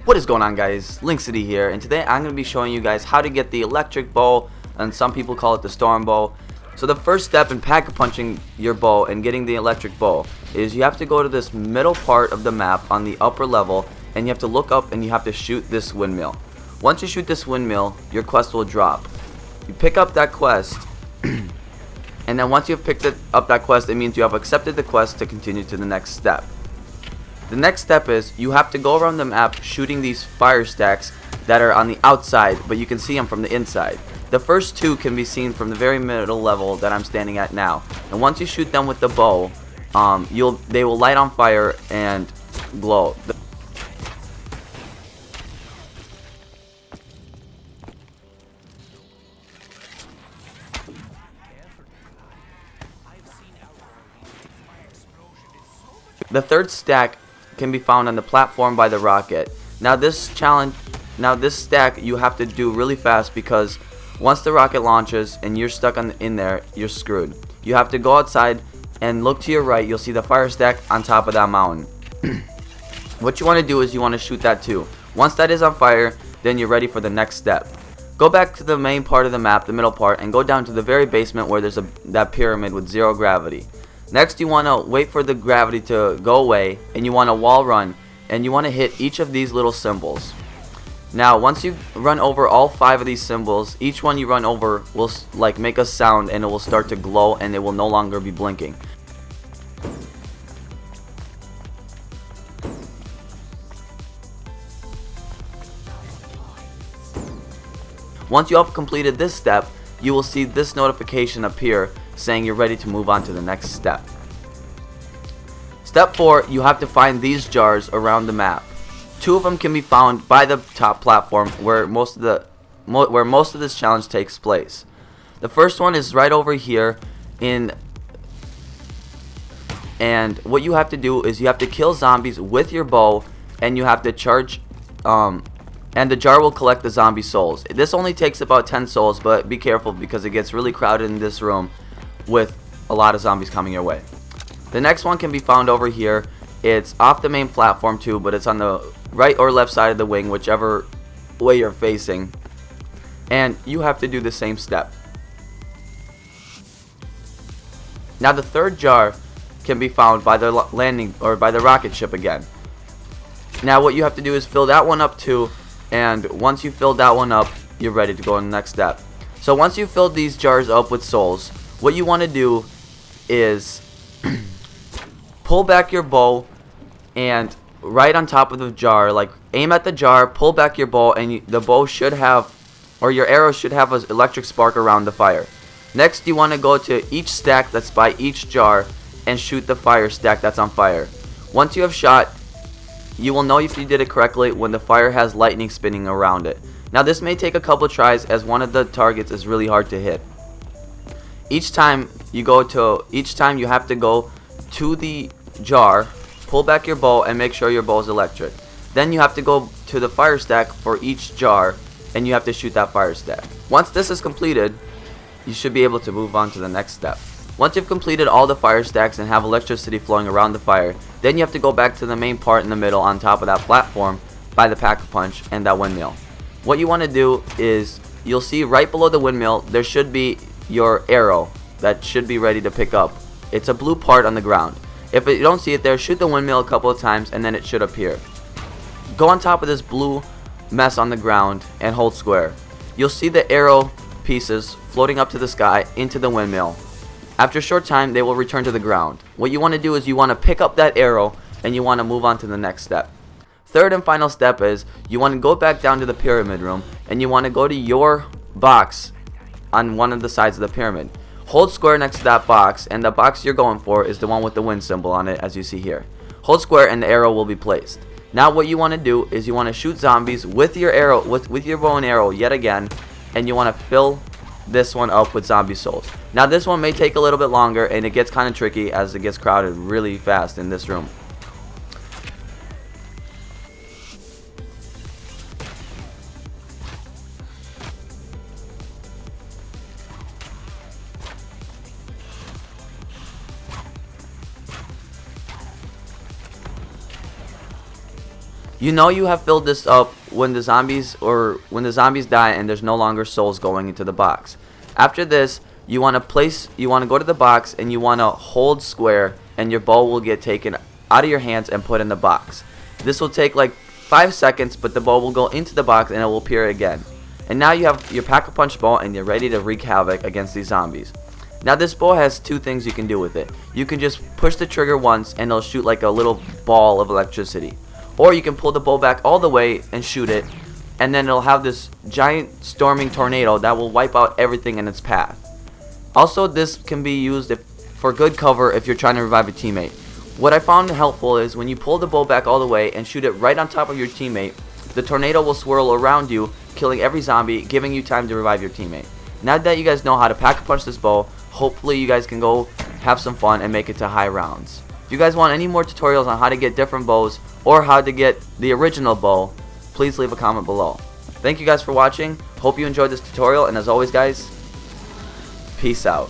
What is going on, guys? Link City here, and today I'm going to be showing you guys how to get the electric bow, and some people call it the storm bow. So the first step in pack-a-punching your bow and getting the electric bow is you have to go to this middle part of the map on the upper level, and you have to look up and you have to shoot this windmill. Once you shoot this windmill, your quest will drop. You pick up that quest, and then once you've picked up that quest, it means you have accepted the quest to continue to the next step. The next step is you have to go around the map shooting these fire stacks that are on the outside, but you can see them from the inside. The first two can be seen from the very middle level that I'm standing at now. And once you shoot them with the bow, they will light on fire and glow. The third stack can be found on the platform by the rocket. Now this stack you have to do really fast, because once the rocket launches and you're stuck in there, you're screwed. You have to go outside and look to your right. You'll see the fire stack on top of that mountain. What you want to do is you want to shoot that too. Once that is on fire, then you're ready for the next step. Go back to the main part of the map, the middle part, and go down to the very basement where there's that pyramid with 0 gravity. Next, you want to wait for the gravity to go away, and you want to wall run, and you want to hit each of these little symbols. Now, once you run over all 5 of these symbols, each one you run over will make a sound, and it will start to glow, and it will no longer be blinking. Once you have completed this step, you will see this notification appear saying you're ready to move on to the next step. Step 4, you have to find these jars around the map. 2 of them can be found by the top platform where most of this challenge takes place. The first one is right over here and what you have to do is you have to kill zombies with your bow, and you have to charge and the jar will collect the zombie souls. This only takes about 10 souls, but be careful because it gets really crowded in this room with a lot of zombies coming your way. The next one can be found over here. It's off the main platform too, but it's on the right or left side of the wing, whichever way you're facing. And you have to do the same step. Now the third jar can be found by the landing or by the rocket ship again. Now what you have to do is fill that one up too, and once you fill that one up, you're ready to go on the next step. So once you've filled these jars up with souls, what you want to do is pull back your bow, and right on top of the jar, aim at the jar, pull back your bow, and the bow should have, or your arrow should have, an electric spark around the fire. Next, you want to go to each stack that's by each jar and shoot the fire stack that's on fire. Once you have shot, you will know if you did it correctly when the fire has lightning spinning around it. Now this may take a couple tries, as one of the targets is really hard to hit. Each time you have to go to the jar, pull back your bow, and make sure your bow is electric. Then you have to go to the fire stack for each jar, and you have to shoot that fire stack. Once this is completed, you should be able to move on to the next step. Once you've completed all the fire stacks and have electricity flowing around the fire, then you have to go back to the main part in the middle on top of that platform by the pack-a-punch and that windmill. What you want to do is, you'll see right below the windmill there should be your arrow that should be ready to pick up. It's a blue part on the ground. If you don't see it there, shoot the windmill a couple of times and then it should appear. Go on top of this blue mess on the ground and hold square. You'll see the arrow pieces floating up to the sky into the windmill. After a short time, they will return to the ground. What you want to do is you want to pick up that arrow and you want to move on to the next step. Third and final step is you want to go back down to the pyramid room, and you want to go to your box on one of the sides of the pyramid. Hold square next to that box, and the box you're going for is the one with the wind symbol on it, as you see here. Hold square and the arrow will be placed. Now what you want to do is you want to shoot zombies with your arrow, with your bow and arrow yet again, and you want to fill this one up with zombie souls. Now this one may take a little bit longer, and it gets kind of tricky as it gets crowded really fast in this room. You know you have filled this up when the zombies die and there's no longer souls going into the box. After this, you want to go to the box and you want to hold square, and your bow will get taken out of your hands and put in the box. This will take like 5 seconds, but the bow will go into the box and it will appear again. And now you have your pack-a-punch bow and you're ready to wreak havoc against these zombies. Now this bow has two things you can do with it. You can just push the trigger once and it'll shoot like a little ball of electricity. Or you can pull the bow back all the way and shoot it, and then it'll have this giant storming tornado that will wipe out everything in its path. Also, this can be used for good cover if you're trying to revive a teammate. What I found helpful is when you pull the bow back all the way and shoot it right on top of your teammate, the tornado will swirl around you, killing every zombie, giving you time to revive your teammate. Now that you guys know how to pack-a-punch this bow, hopefully you guys can go have some fun and make it to high rounds. If you guys want any more tutorials on how to get different bows or how to get the original bow, please leave a comment below. Thank you guys for watching. Hope you enjoyed this tutorial, and as always guys, peace out.